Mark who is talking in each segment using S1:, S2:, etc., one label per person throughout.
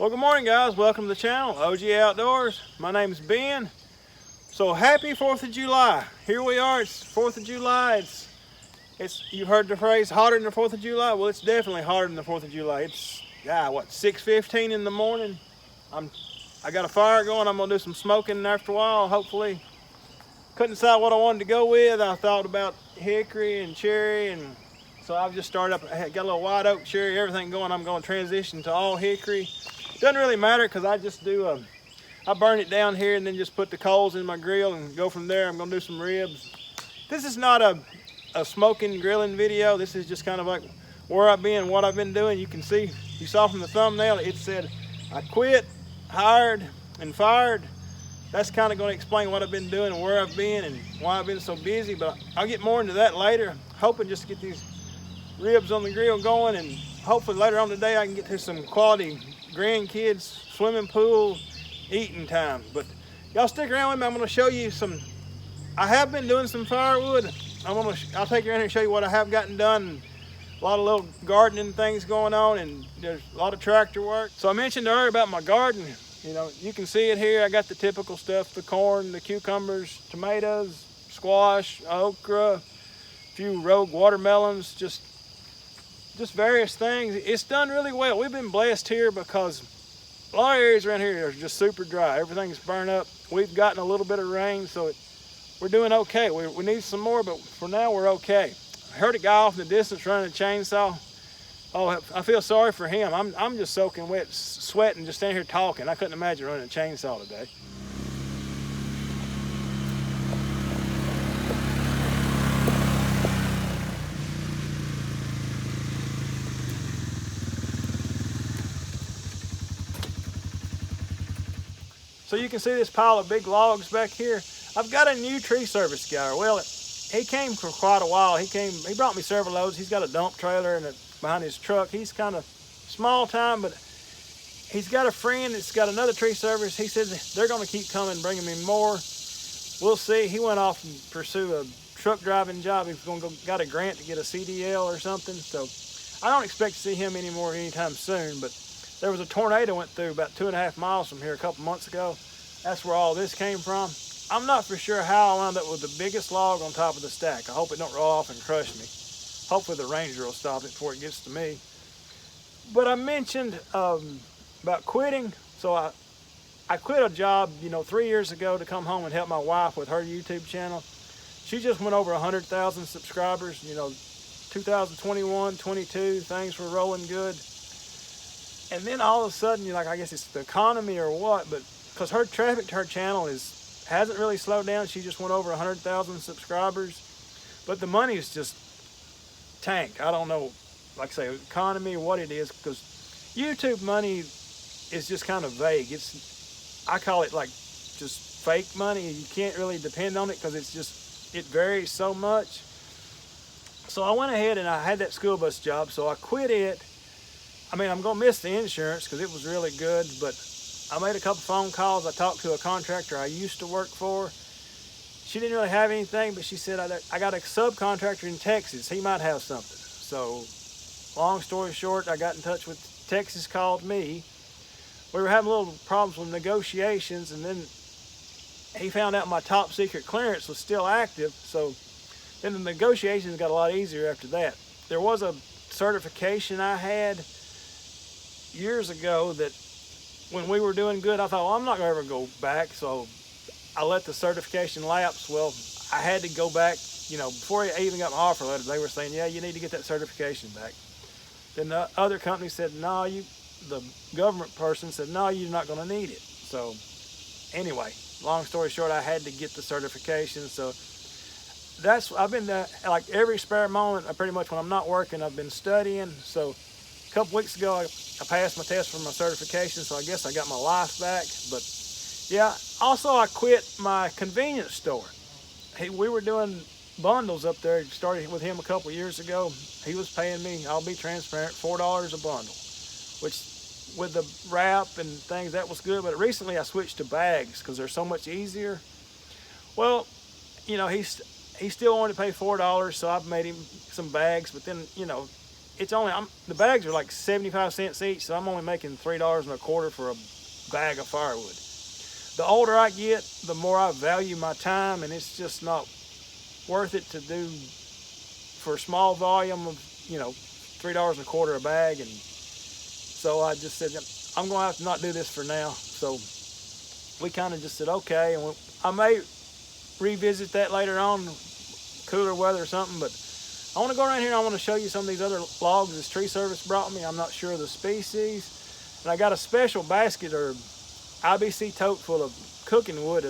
S1: Well, good morning, guys. Welcome to the channel, OGA Outdoors. My name is Ben. So happy 4th of July. Here we are, it's 4th of July. You've heard the phrase hotter than the 4th of July? Well, it's definitely hotter than the 4th of July. It's, what, 6:15 in the morning. I got a fire going. I'm gonna do some smoking after a while, hopefully. Couldn't decide what I wanted to go with. I thought about hickory and cherry, and so I've just started up. I got a little white oak, cherry, everything going. I'm going to transition to all hickory. Doesn't really matter because I just do I burn it down here and then just put the coals in my grill and go from there. I'm gonna do some ribs. This is not a smoking grilling video. This is just kind of like where I've been, what I've been doing. You can see, you saw from the thumbnail, it said I quit, hired, and fired. That's kind of going to explain what I've been doing and where I've been and why I've been so busy, but I'll get more into that later. Hoping just to get these ribs on the grill going, and hopefully later on today I can get to some quality grandkids, swimming pool, eating time. But y'all stick around with me. I'm going to show you some, I have been doing some firewood. I'll take you in here and show you what I have gotten done. A lot of little gardening things going on, and there's a lot of tractor work. So I mentioned earlier about my garden. You know, you can see it here. I got the typical stuff, the corn, the cucumbers, tomatoes, squash, okra, a few rogue watermelons, just various things. It's done really well. We've been blessed here because a lot of areas around here are just super dry. Everything's burnt up. We've gotten a little bit of rain, so we're doing okay. We need some more, but for now we're okay. I heard a guy off in the distance running a chainsaw. Oh, I feel sorry for him. I'm just soaking wet, sweating, just standing here talking. I couldn't imagine running a chainsaw today. So you can see this pile of big logs back here. I've got a new tree service guy. Well, he came for quite a while. He brought me several loads. He's got a dump trailer and behind his truck. He's kind of small time, but he's got a friend that's got another tree service. He says they're going to keep coming, bringing me more. We'll see. He went off and pursue a truck driving job. He's going to got a grant to get a CDL or something. So I don't expect to see him anymore anytime soon, but there was a tornado went through about 2.5 miles from here a couple months ago. That's where all this came from. I'm not for sure how I wound up with the biggest log on top of the stack. I hope it don't roll off and crush me. Hopefully the Ranger will stop it before it gets to me. But I mentioned about quitting. So I quit a job, 3 years ago to come home and help my wife with her YouTube channel. She just went over 100,000 subscribers. 2021, 22, things were rolling good. And then all of a sudden, I guess it's the economy or what, but because her traffic to her channel hasn't really slowed down. She just went over 100,000 subscribers, but the money is just tanked. I don't know, like I say, economy or what it is, because YouTube money is just kind of vague. I call it like just fake money. You can't really depend on it because it varies so much. So I went ahead and I had that school bus job, so I quit it. I mean, I'm gonna miss the insurance because it was really good, but I made a couple phone calls. I talked to a contractor I used to work for. She didn't really have anything, but she said, I got a subcontractor in Texas. He might have something. So long story short, I got in touch with Texas, called me. We were having little problems with negotiations, and then he found out my top secret clearance was still active. So then the negotiations got a lot easier after that. There was a certification I had years ago that when we were doing good, I thought, well, I'm not gonna ever go back. So I let the certification lapse. Well, I had to go back, before I even got my offer letter, they were saying, yeah, you need to get that certification back. Then the other company said, no, the government person said, no, you're not gonna need it. So anyway, long story short, I had to get the certification. So I've been like every spare moment, pretty much when I'm not working, I've been studying. So a couple weeks ago, I passed my test for my certification, so I guess I got my life back. But yeah, also I quit my convenience store. We were doing bundles up there. Started with him a couple years ago. He was paying me, I'll be transparent, $4 a bundle, which with the wrap and things, that was good. But recently I switched to bags because they're so much easier. Well, he still wanted to pay $4, so I've made him some bags. But then, it's only, the bags are like 75 cents each, so I'm only making $3.25 for a bag of firewood. The older I get, the more I value my time, and it's just not worth it to do for a small volume of, you know, $3.25 a bag. And so I just said, I'm gonna have to not do this for now. So we kind of just said, okay, and I may revisit that later on, cooler weather or something, but I want to go around here and I want to show you some of these other logs this tree service brought me. I'm not sure of the species. And I got a special basket or IBC tote full of cooking wood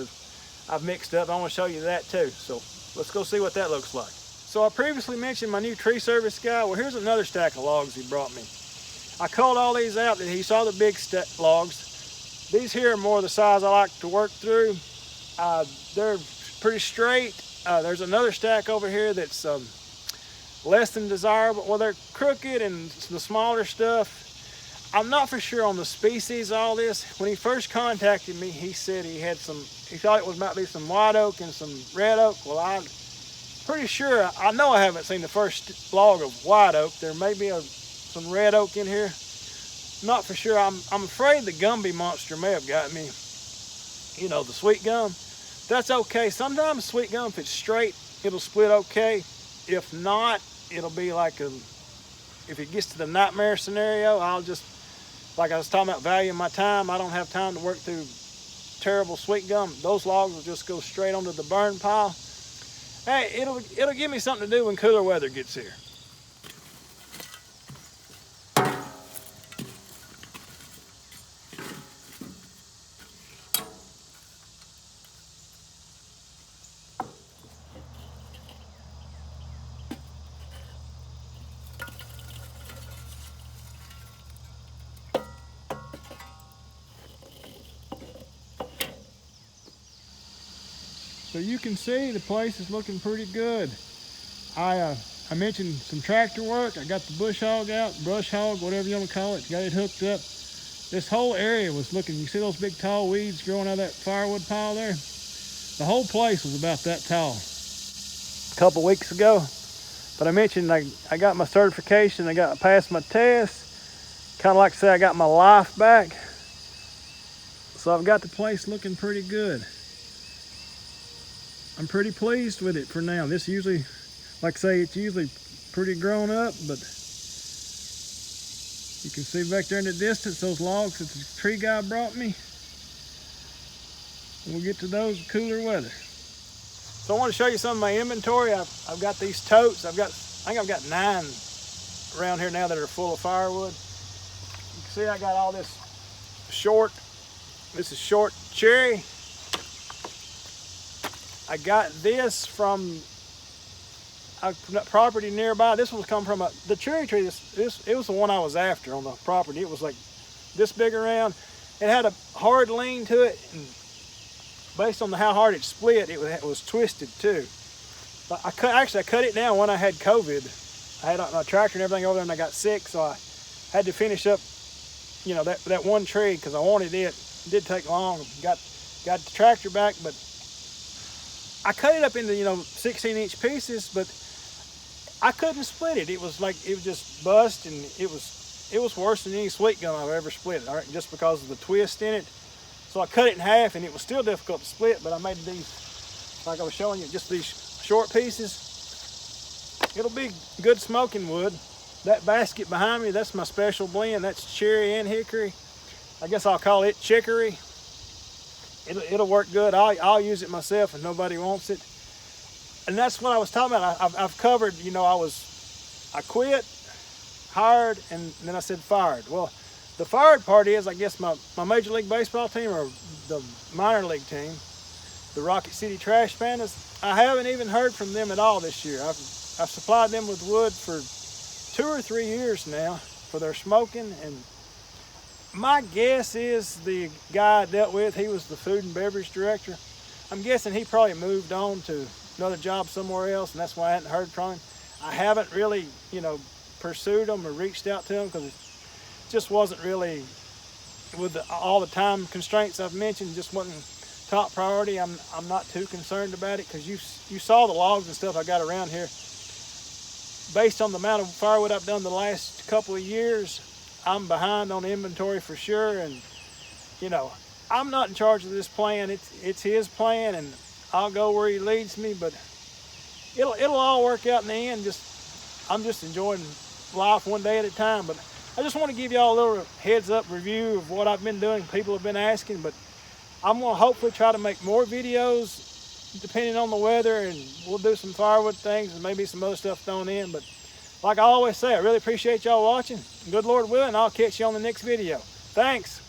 S1: I've mixed up. I want to show you that too. So let's go see what that looks like. So I previously mentioned my new tree service guy. Well, here's another stack of logs he brought me. I culled all these out. He saw the big logs. These here are more the size I like to work through. They're pretty straight. There's another stack over here that's less than desirable. Well, they're crooked and the smaller stuff. I'm not for sure on the species of all this. When he first contacted me, he said he thought it might be some white oak and some red oak. Well, I'm pretty sure, I know I haven't seen the first log of white oak. There may be some red oak in here. Not for sure. I'm afraid the Gumby monster may have got me. You know, the sweet gum. That's okay. Sometimes sweet gum, if it's straight, it'll split okay. If not, it'll be like if it gets to the nightmare scenario, I'll just, like I was talking about valuing my time, I don't have time to work through terrible sweet gum. Those logs will just go straight onto the burn pile. Hey, it'll give me something to do when cooler weather gets here. So you can see the place is looking pretty good. I mentioned some tractor work. I got the brush hog, whatever you want to call it. Got it hooked up. This whole area was looking, you see those big tall weeds growing out of that firewood pile there? The whole place was about that tall a couple weeks ago. But I mentioned I got my certification, I passed my test. Kind of like to say I got my life back. So I've got the place looking pretty good. I'm pretty pleased with it for now. This usually, like I say, it's usually pretty grown up, but you can see back there in the distance those logs that the tree guy brought me. We'll get to those in cooler weather. So I want to show you some of my inventory. I've got these totes. I think I've got 9 around here now that are full of firewood. You can see I got all this this is short cherry. I got this from a property nearby. This was come from the cherry tree. It was the one I was after on the property. It was like this big around. It had a hard lean to it, and based on how hard it split, it was twisted too. But I cut it down when I had COVID. I had my tractor and everything over there, and I got sick, so I had to finish up, you know, that one tree because I wanted it. It did take long. Got the tractor back, but I cut it up into, you know, 16-inch pieces, but I couldn't split it. It was just bust, and it was worse than any sweet gum I've ever split, all right, just because of the twist in it. So I cut it in half, and it was still difficult to split, but I made these, like I was showing you, just these short pieces. It'll be good smoking wood. That basket behind me, that's my special blend. That's cherry and hickory. I guess I'll call it chicory. It'll work good. I'll use it myself if nobody wants it. And that's what I was talking about. I've covered, you know, I quit, hired, and then I said fired. Well, the fired part is, I guess, my Major League Baseball team or the minor league team, the Rocket City Trash Pandas. I haven't even heard from them at all this year. I've supplied them with wood for 2 or 3 years now for their smoking, and my guess is the guy I dealt with, he was the food and beverage director. I'm guessing he probably moved on to another job somewhere else, and that's why I hadn't heard from him. I haven't really, you know, pursued him or reached out to him because it just wasn't really, with all the time constraints I've mentioned, just wasn't top priority. I'm not too concerned about it because you saw the logs and stuff I got around here. based on the amount of firewood I've done the last couple of years, I'm behind on inventory for sure. And you know, I'm not in charge of this plan. It's his plan, and I'll go where he leads me. But it'll all work out in the end. I'm just enjoying life one day at a time. But I just want to give y'all a little heads up review of what I've been doing. People have been asking, but I'm gonna hopefully try to make more videos depending on the weather, and we'll do some firewood things and maybe some other stuff thrown in. But like I always say, I really appreciate y'all watching. Good Lord willing, I'll catch you on the next video. Thanks.